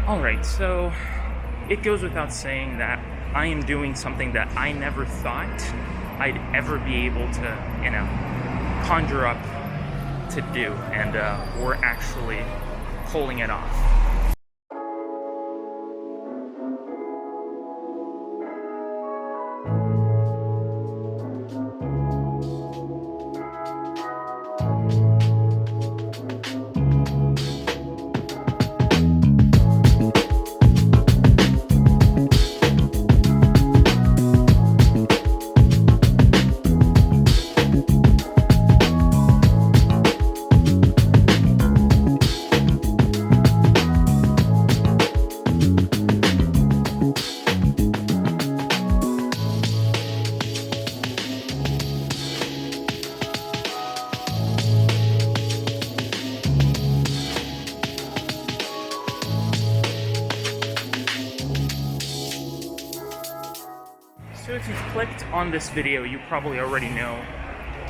Alright, so it goes without saying that I am doing something that I never thought I'd ever be able to, conjure up to do, and we're actually pulling it off. So if you've clicked on this video, you probably already know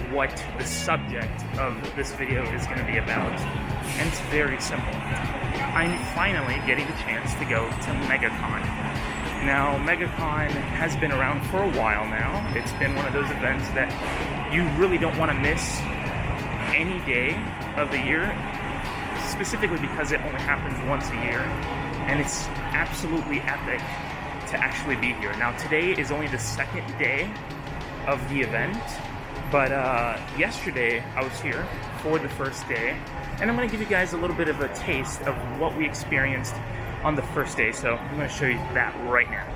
what the subject of this video is going to be about. And it's very simple. I'm finally getting the chance to go to MEGACON. Now, MEGACON has been around for a while now. It's been one of those events that you really don't want to miss any day of the year, specifically because it only happens once a year. And it's absolutely epic to actually be here. Now today is only the second day of the event, but yesterday I was here for the first day, and I'm going to give you guys a little bit of a taste of what we experienced on the first day, so I'm going to show you that right now.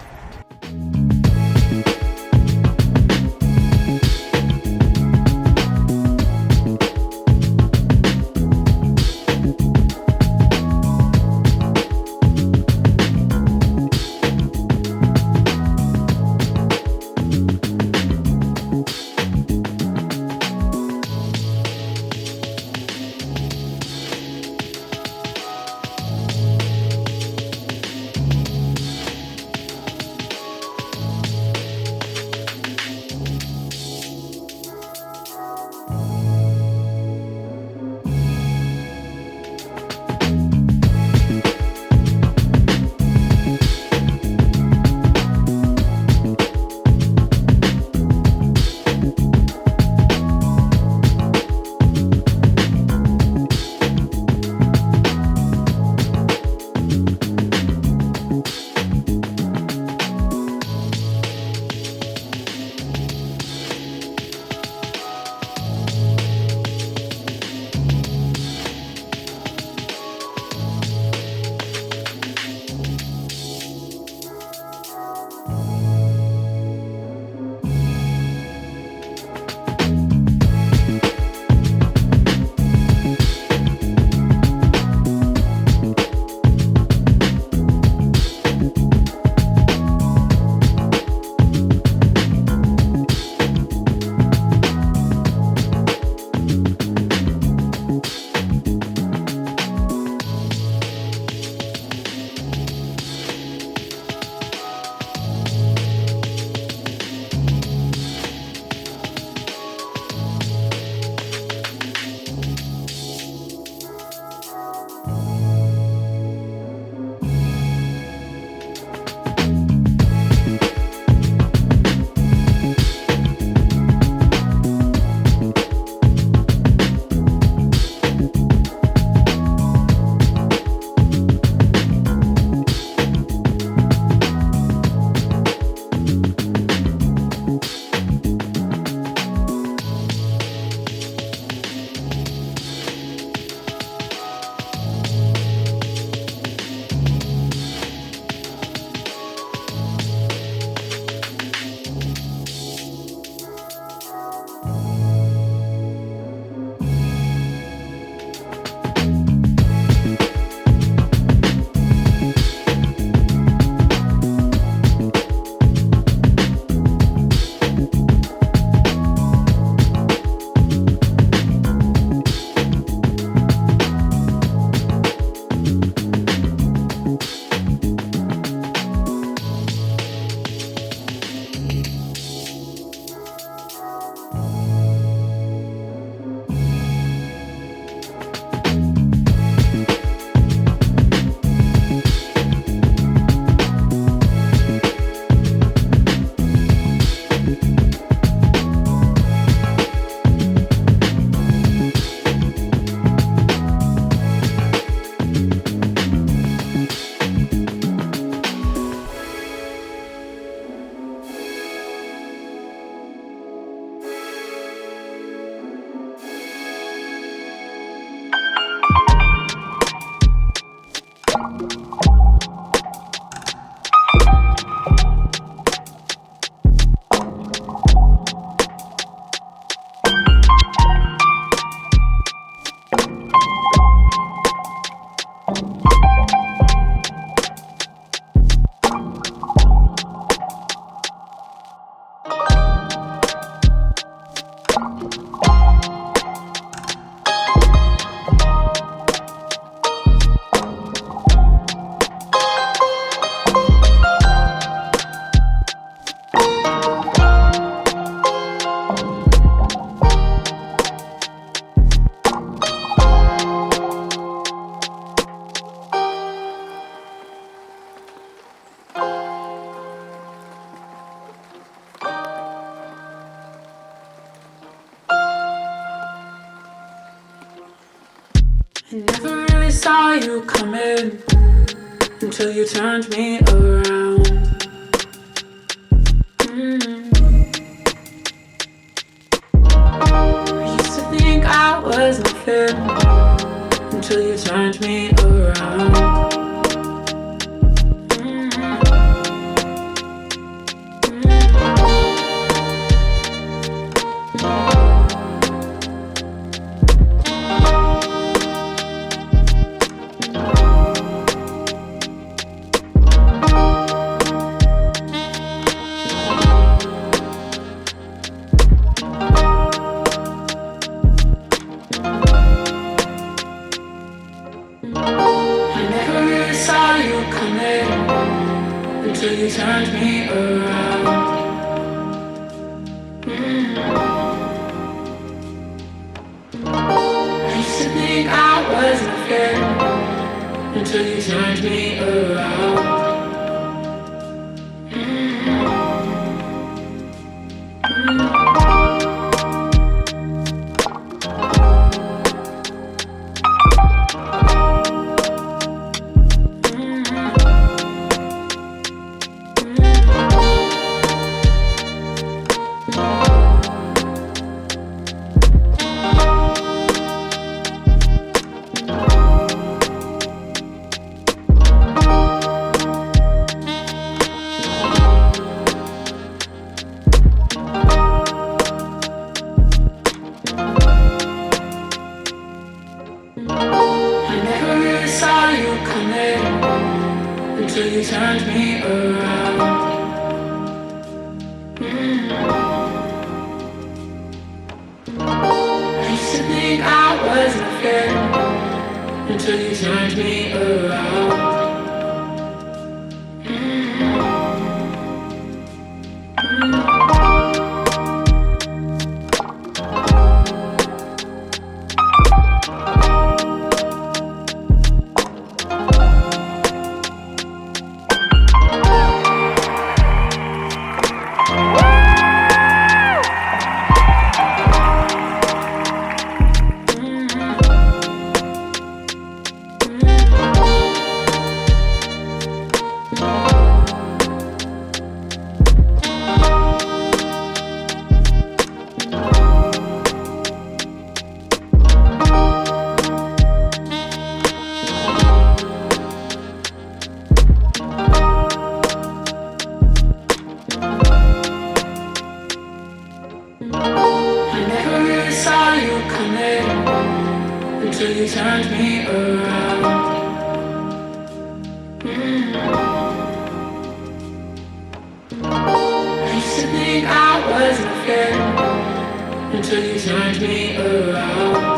I never really saw you coming until you turned me around. I used to think I was nothing until you turned me around. I never really saw you coming until you turned me around. I used to think I was nothing until you turned me around. I never really saw you coming until you turned me around. I used to think I was nothing until you turned me around. I never really saw you coming until you turned me around. I used to think I was nothing until you turned me around.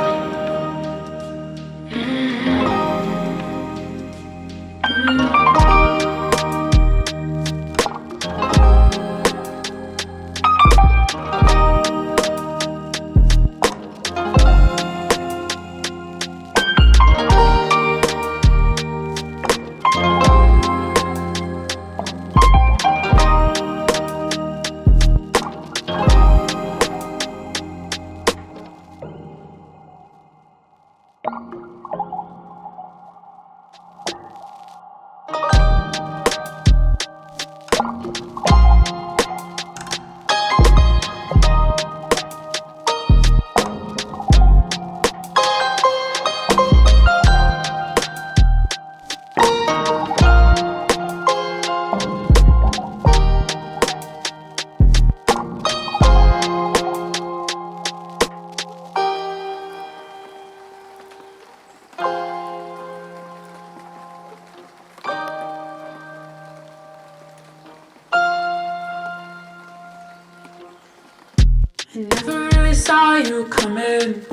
I never really saw you coming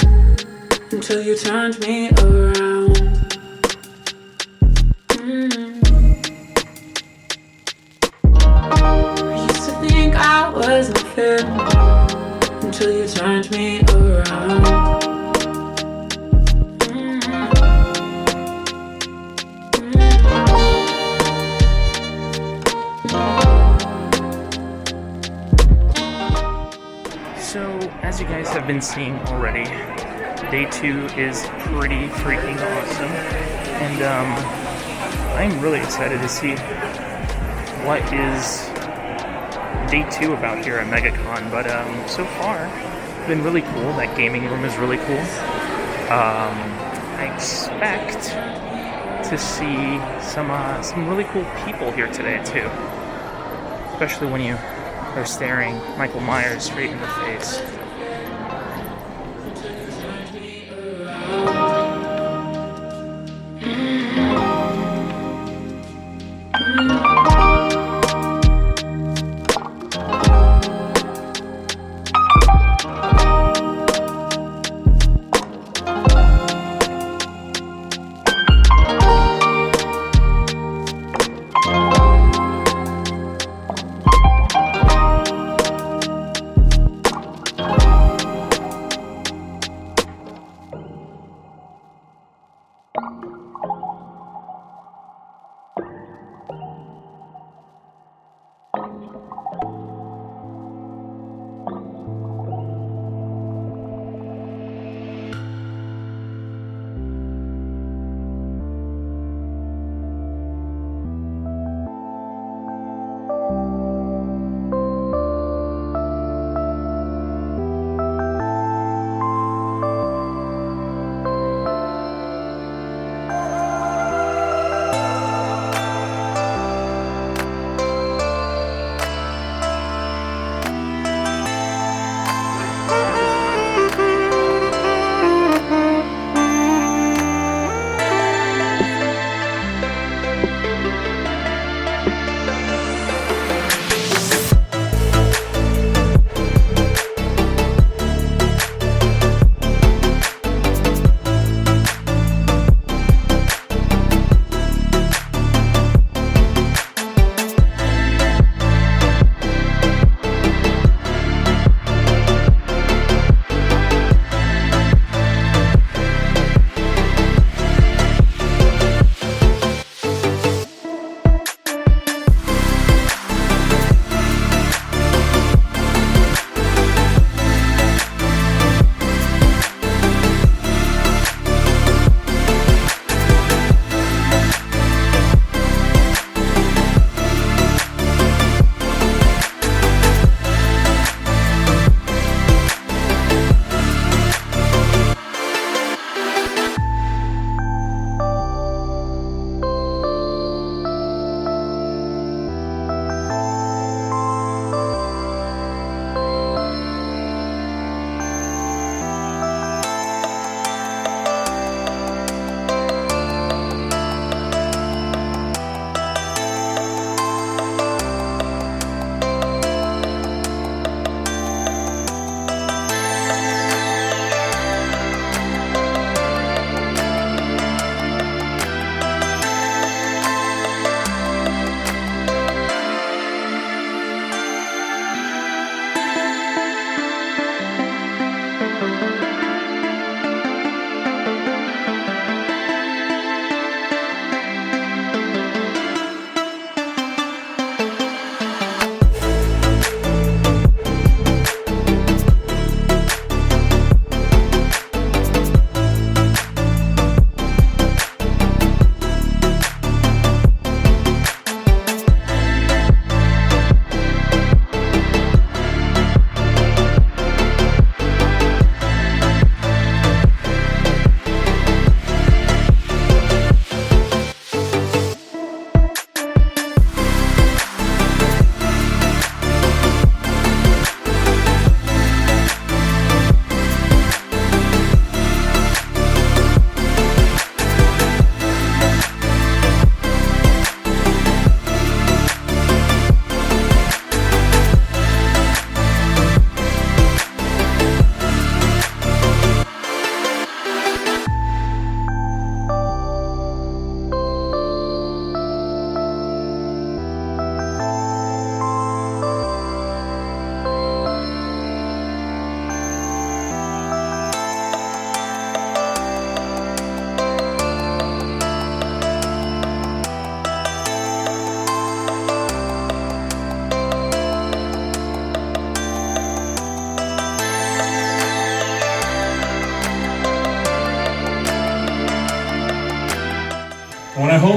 until you turned me around. I used to think I was nothing until you turned me around. So, as you guys have been seeing already, day 2 is pretty freaking awesome, and I'm really excited to see what is day 2 about here at MEGACON. But so far, it's been really cool. That gaming room is really cool. I expect to see some really cool people here today too, especially when you are staring Michael Myers straight in the face.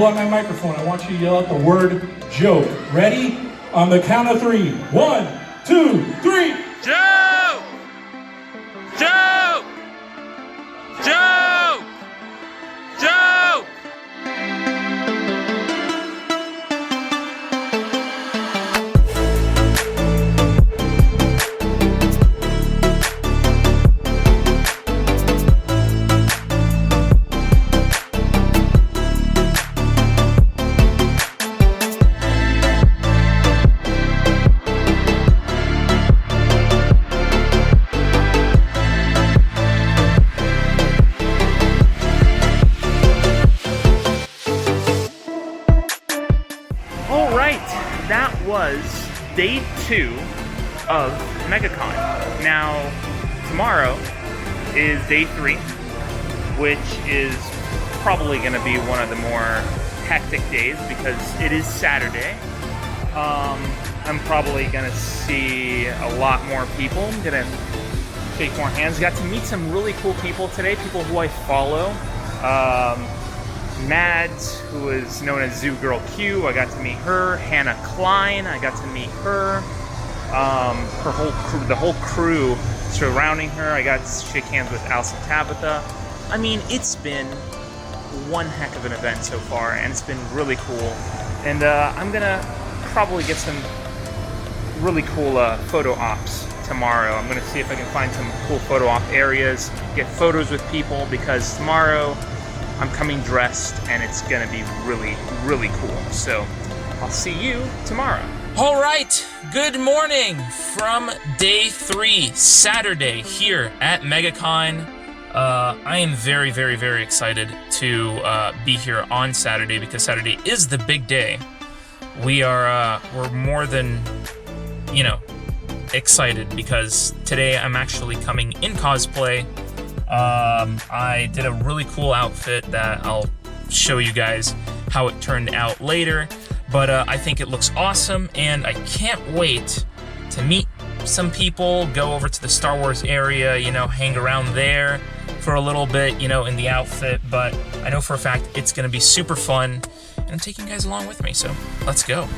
pull out my microphone. I want you to yell out the word joke. Ready? On the count of 3. 1, 2, 3. Joke! Joke! Joke! Joke! That was day 2 of MEGACON. Now, tomorrow is day 3, which is probably going to be one of the more hectic days because it is Saturday. I'm probably going to see a lot more people. I'm going to shake more hands. Got to meet some really cool people today, people who I follow. Mads, who is known as Zoo Girl Q, I got to meet her. Hannah Klein, I got to meet her. Her whole crew, the whole crew surrounding her. I got to shake hands with Alsa Tabitha. I mean, it's been one heck of an event so far, and it's been really cool. And I'm gonna probably get some really cool photo ops tomorrow. I'm gonna see if I can find some cool photo op areas, get photos with people, because tomorrow I'm coming dressed and it's gonna be really, really cool. So I'll see you tomorrow. All right, good morning from day 3, Saturday, here at MEGACON. I am very, very, very excited to be here on Saturday because Saturday is the big day. We're more than, excited because today I'm actually coming in cosplay. I did a really cool outfit that I'll show you guys how it turned out later, but I think it looks awesome, and I can't wait to meet some people, go over to the Star Wars area, hang around there for a little bit, in the outfit, but I know for a fact it's going to be super fun, and I'm taking you guys along with me, so let's go.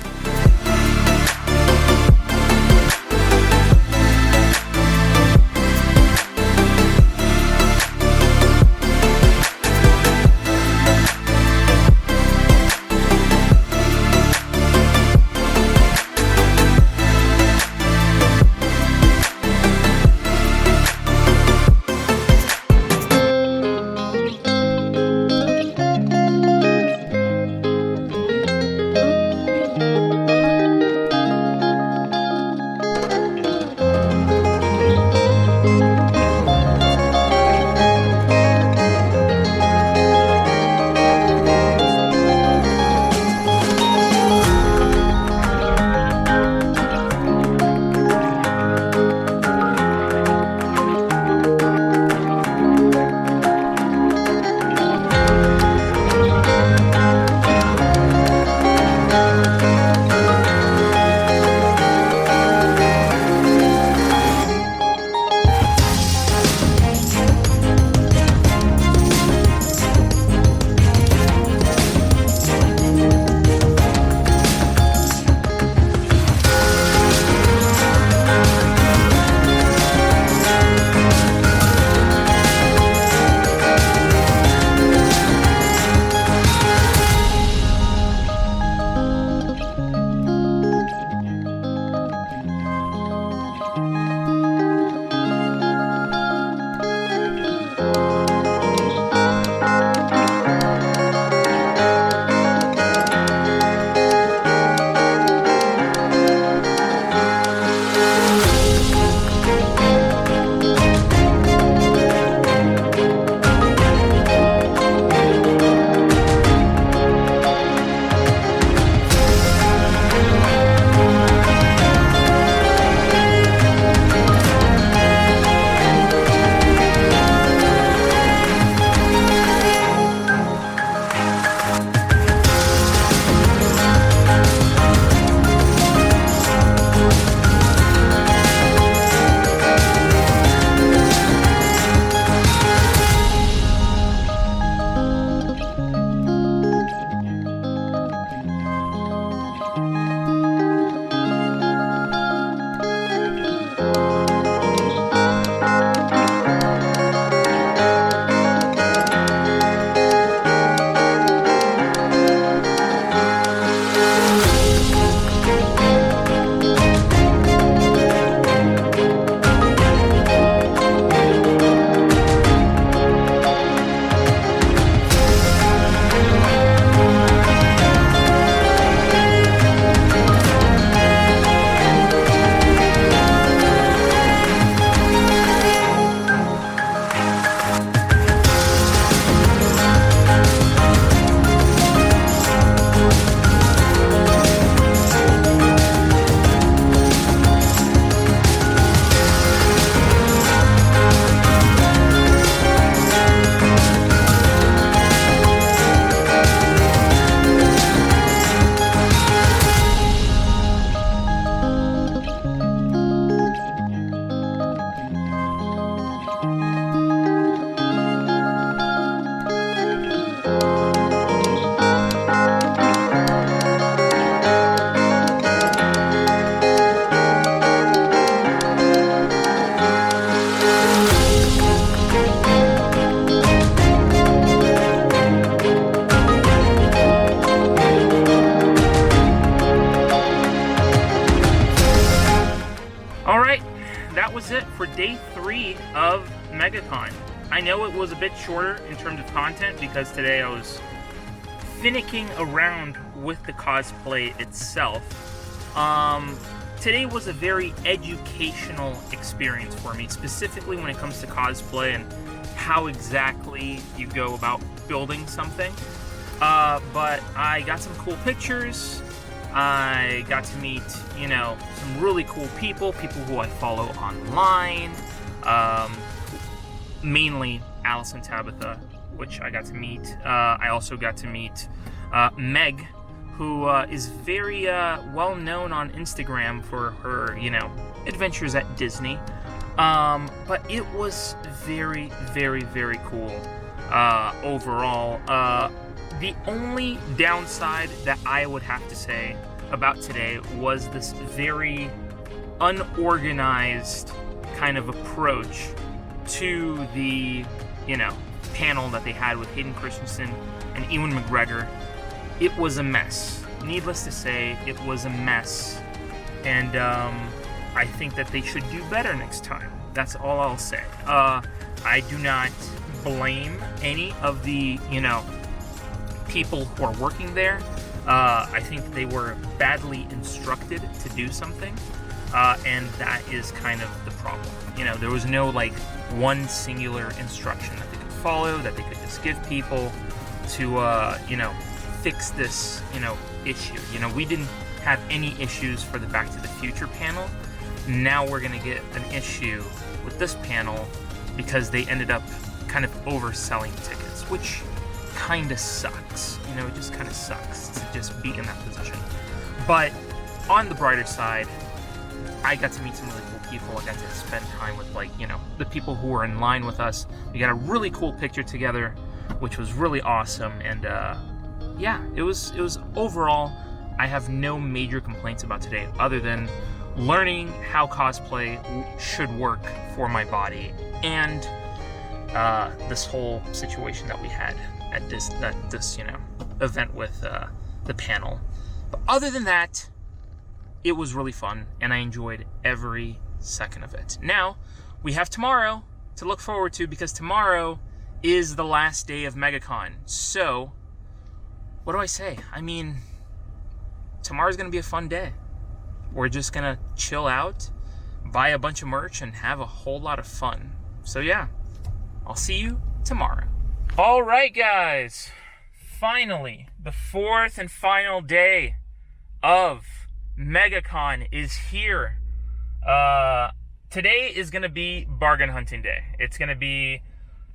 was it for day 3 of MegaCon. I know it was a bit shorter in terms of content because today I was finicking around with the cosplay itself. Today was a very educational experience for me, specifically when it comes to cosplay and how exactly you go about building something. But I got some cool pictures. I got to meet, you know, some really cool people who I follow online. Mainly Alice and Tabitha, which I got to meet. I also got to meet Meg, who is very well known on Instagram for her, you know, adventures at Disney. But it was very, very, very cool overall. The only downside that I would have to say about today was this very unorganized kind of approach to the, you know, panel that they had with Hayden Christensen and Ewan McGregor. It was a mess. Needless to say, it was a mess. And I think that they should do better next time. That's all I'll say. I do not blame any of the, you know, people who are working there. I think they were badly instructed to do something. And that is kind of the problem. You know, there was no, like, one singular instruction that they could follow, that they could just give people to, you know, fix this, you know, issue. You know, we didn't have any issues for the Back to the Future panel. Now we're going to get an issue with this panel because they ended up kind of overselling tickets, which kind of sucks. You know, it just kind of sucks to just be in that position. But on the brighter side, I got to meet some really cool people. I got to spend time with, like, you know, the people who were in line with us. We got a really cool picture together, which was really awesome. And yeah, it was overall, I have no major complaints about today other than learning how cosplay should work for my body and this whole situation that we had at this you know, event with the panel. But other than that, it was really fun, and I enjoyed every second of it. Now, we have tomorrow to look forward to, because tomorrow is the last day of MegaCon. So, what do I say? I mean, tomorrow's going to be a fun day. We're just going to chill out, buy a bunch of merch, and have a whole lot of fun. So yeah, I'll see you tomorrow. All right, guys. Finally, the 4th and final day of MegaCon is here. Today is going to be bargain hunting day. It's going to be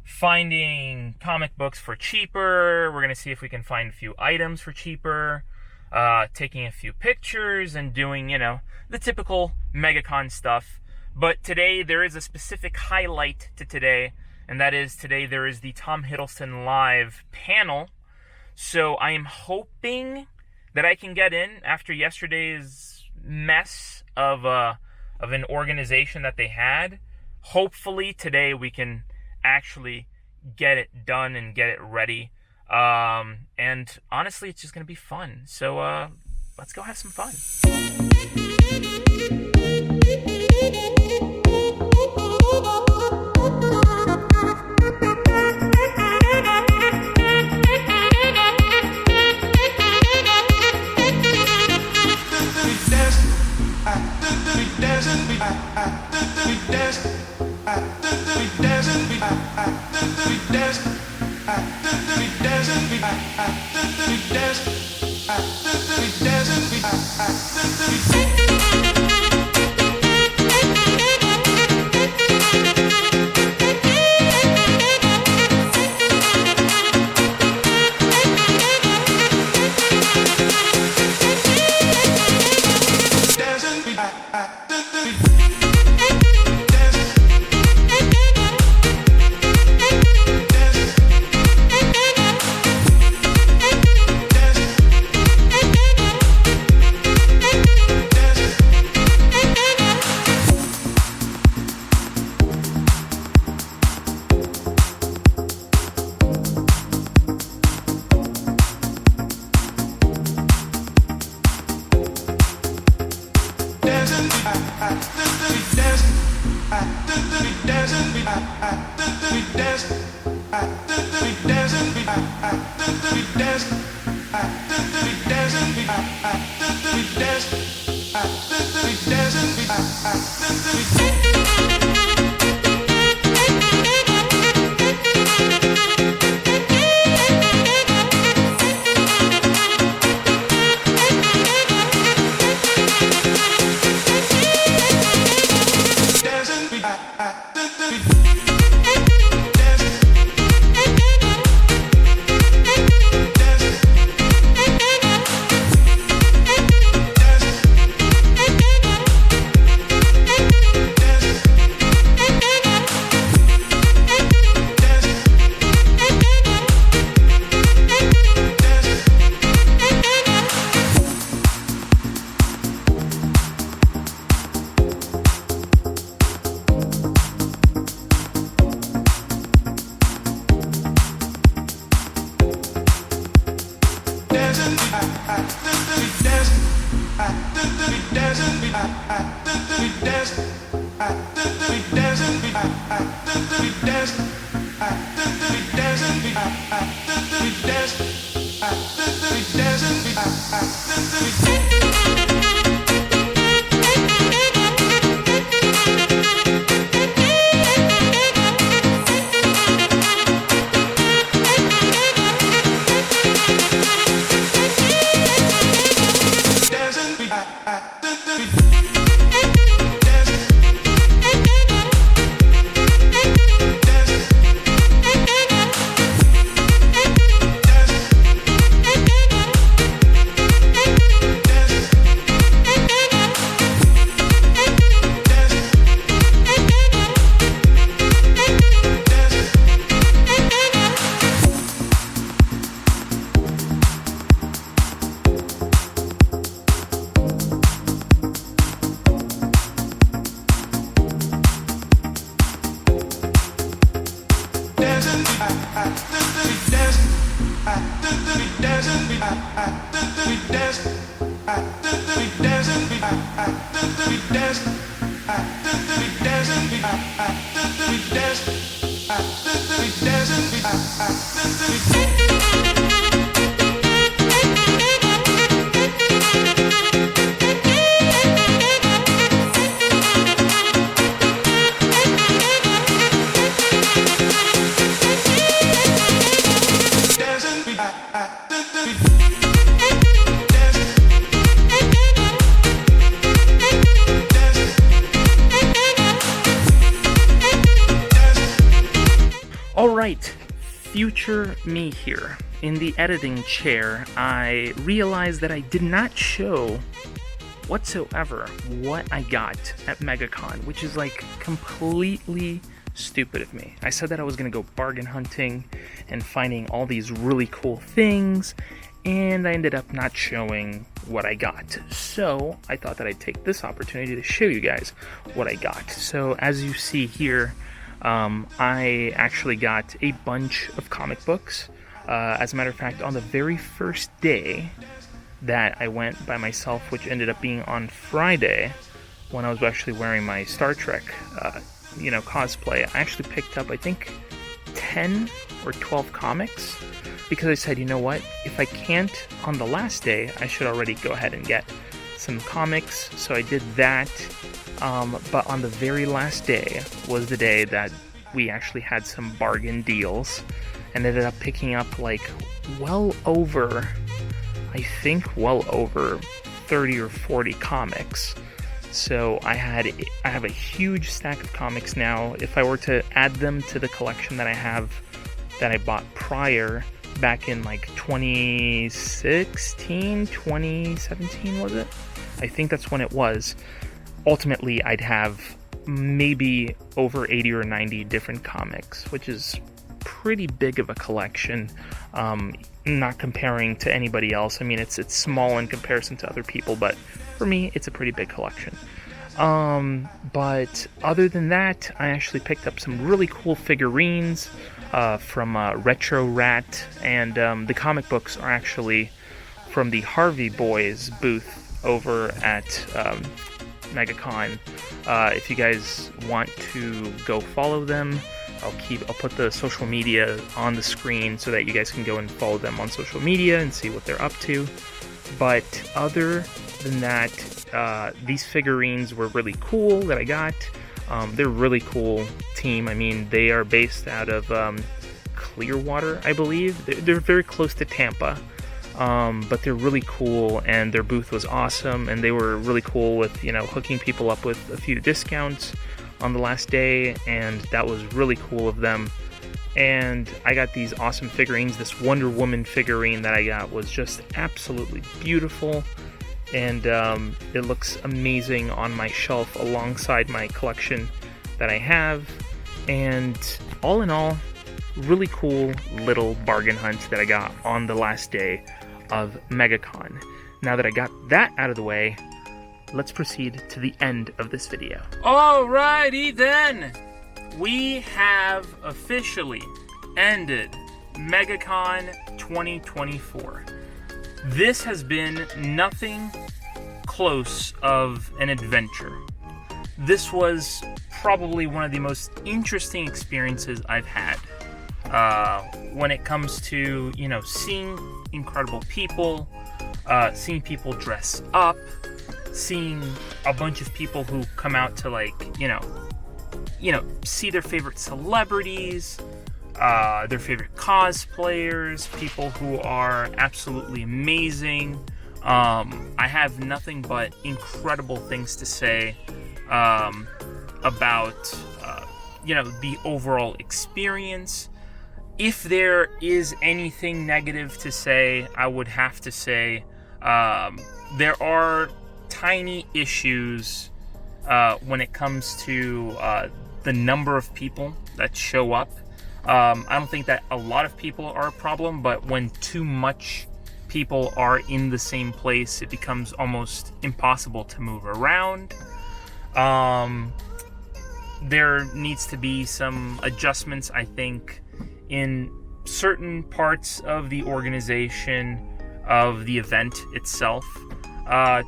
finding comic books for cheaper. We're going to see if we can find a few items for cheaper. Taking a few pictures and doing, you know, the typical MegaCon stuff. But today there is a specific highlight to today, and that is today there is the Tom Hiddleston Live panel. So I am hoping that I can get in after yesterday's mess of an organization that they had. Hopefully today we can actually get it done and get it ready. And honestly, it's just gonna be fun. So let's go have some fun. Alright, future me here. In the editing chair, I realized that I did not show whatsoever what I got at MEGACON, which is like completely stupid of me. I said that I was going to go bargain hunting and finding all these really cool things, and I ended up not showing what I got. So I thought that I'd take this opportunity to show you guys what I got. So as you see here, I actually got a bunch of comic books. As a matter of fact, on the very first day that I went by myself, which ended up being on Friday, when I was actually wearing my Star Trek, cosplay, I actually picked up, I think, 10 or 12 comics, because I said, you know what, if I can't on the last day, I should already go ahead and get some comics. So I did that. But on the very last day was the day that we actually had some bargain deals, and ended up picking up like well over 30 or 40 comics. So I have a huge stack of comics now. If I were to add them to the collection that I bought prior, back in like 2016, 2017 was it? I think that's when it was. Ultimately, I'd have maybe over 80 or 90 different comics, which is pretty big of a collection. Not comparing to anybody else. I mean, it's small in comparison to other people, but for me, it's a pretty big collection. But other than that, I actually picked up some really cool figurines from Retro Rat, and the comic books are actually from the Harvey Boys booth over at MEGACON. If you guys want to go follow them, I'll put the social media on the screen so that you guys can go and follow them on social media and see what they're up to. But other than that, these figurines were really cool that I got. They're a really cool team. I mean, they are based out of Clearwater, I believe. They're very close to Tampa, but they're really cool, and their booth was awesome, and they were really cool with, you know, hooking people up with a few discounts on the last day, and that was really cool of them. And I got these awesome figurines. This Wonder Woman figurine that I got was just absolutely beautiful, and it looks amazing on my shelf alongside my collection that I have. And all in all, really cool little bargain hunt that I got on the last day of MEGACON. Now that I got that out of the way, let's proceed to the end of this video. Alrighty then! We have officially ended MEGACON 2024. This has been nothing close of an adventure. This was probably one of the most interesting experiences I've had. When it comes to, you know, seeing incredible people, seeing people dress up, seeing a bunch of people who come out to, like, you know, see their favorite celebrities, their favorite cosplayers, people who are absolutely amazing. I have nothing but incredible things to say about, you know, the overall experience. If there is anything negative to say, I would have to say there are tiny issues when it comes to the number of people that show up. I don't think that a lot of people are a problem, but when too much people are in the same place, it becomes almost impossible to move around. There needs to be some adjustments, I think, in certain parts of the organization of the event itself.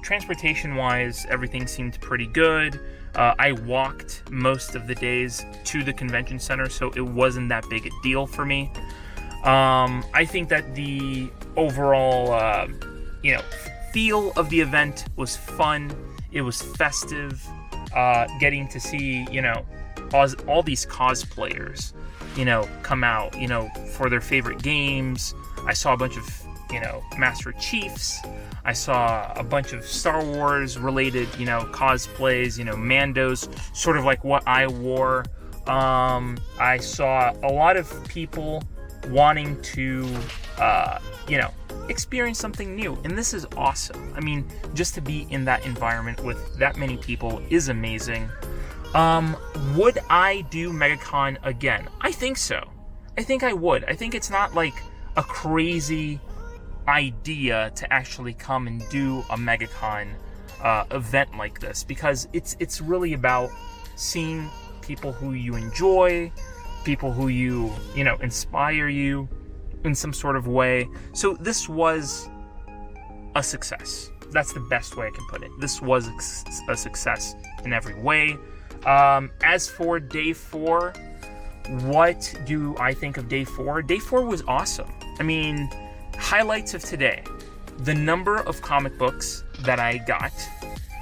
Transportation-wise, everything seemed pretty good. I walked most of the days to the convention center, so it wasn't that big a deal for me. I think that the overall, you know, feel of the event was fun. It was festive. Getting to see, you know, all these cosplayers, you know, come out, you know, for their favorite games. I saw a bunch of, you know, Master Chiefs. I saw a bunch of Star Wars related, you know, cosplays, you know, Mandos, sort of like what I wore. I saw a lot of people wanting to, you know, experience something new, and this is awesome. I mean, just to be in that environment with that many people is amazing. Would I do MEGACON again? I think so. I think I would. I think it's not like a crazy idea to actually come and do a MEGACON event like this, because it's really about seeing people who you enjoy, people who you know, inspire you in some sort of way. So this was a success. That's the best way I can put it. This was a success in every way. As for day 4, what do I think of day 4? Day 4 was awesome. I mean, highlights of today: the number of comic books that I got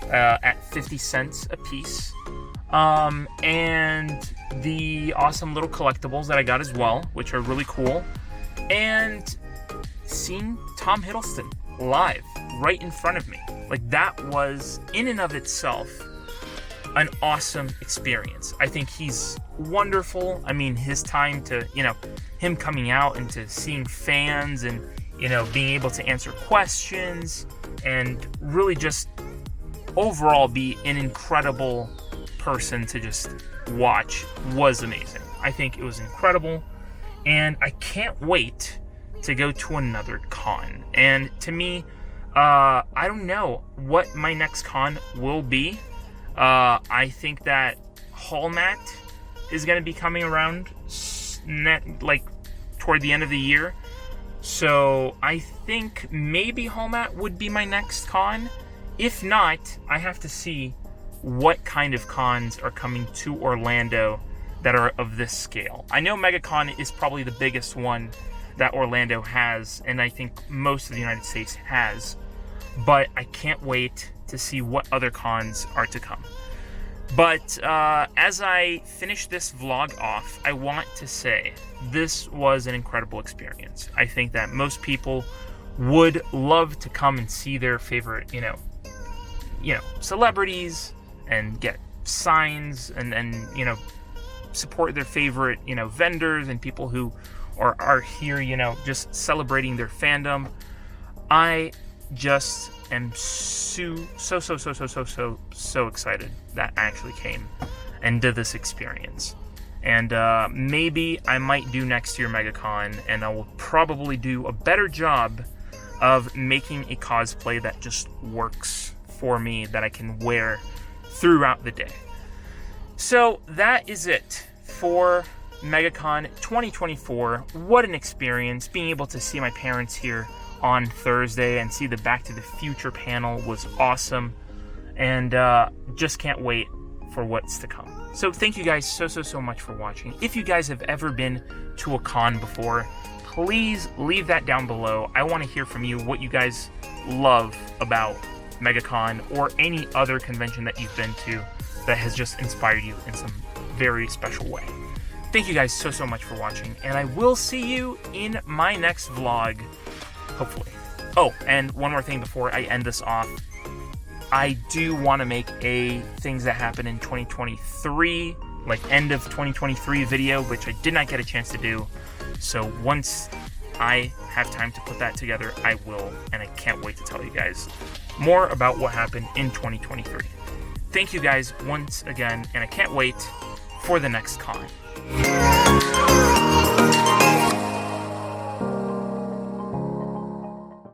at 50 cents a piece, and the awesome little collectibles that I got as well, which are really cool, and seeing Tom Hiddleston live right in front of me. Like, that was in and of itself an awesome experience. I think he's wonderful. I mean, his time to, you know, him coming out and to seeing fans and, you know, being able to answer questions and really just overall be an incredible person to just watch was amazing. I think it was incredible, and I can't wait to go to another con. And to me, I don't know what my next con will be. I think that Hallmat is going to be coming around like toward the end of the year. So I think maybe Hallmat would be my next con. If not, I have to see what kind of cons are coming to Orlando that are of this scale. I know MEGACON is probably the biggest one that Orlando has, and I think most of the United States has, but I can't wait to see what other cons are to come. But as I finish this vlog off, I want to say this was an incredible experience. I think that most people would love to come and see their favorite, you know, celebrities and get signs and you know, support their favorite, you know, vendors and people who are here, you know, just celebrating their fandom. I just am so excited that I actually came and did this experience. And maybe I might do next year MEGACON, and I will probably do a better job of making a cosplay that just works for me, that I can wear throughout the day. So that is it for MEGACON 2024. What an experience. Being able to see my parents here on Thursday and see the Back to the Future panel was awesome, and just can't wait for what's to come. So thank you guys so much for watching. If you guys have ever been to a con before, please leave that down below. I want to hear from you what you guys love about MEGACON or any other convention that you've been to that has just inspired you in some very special way. Thank you guys so much for watching, and I will see you in my next vlog, hopefully. Oh, and one more thing before I end this off. I do want to make a things that happen in 2023, like end of 2023 video, which I did not get a chance to do. So once I have time to put that together, I will, and I can't wait to tell you guys more about what happened in 2023. Thank you guys once again, and I can't wait for the next con.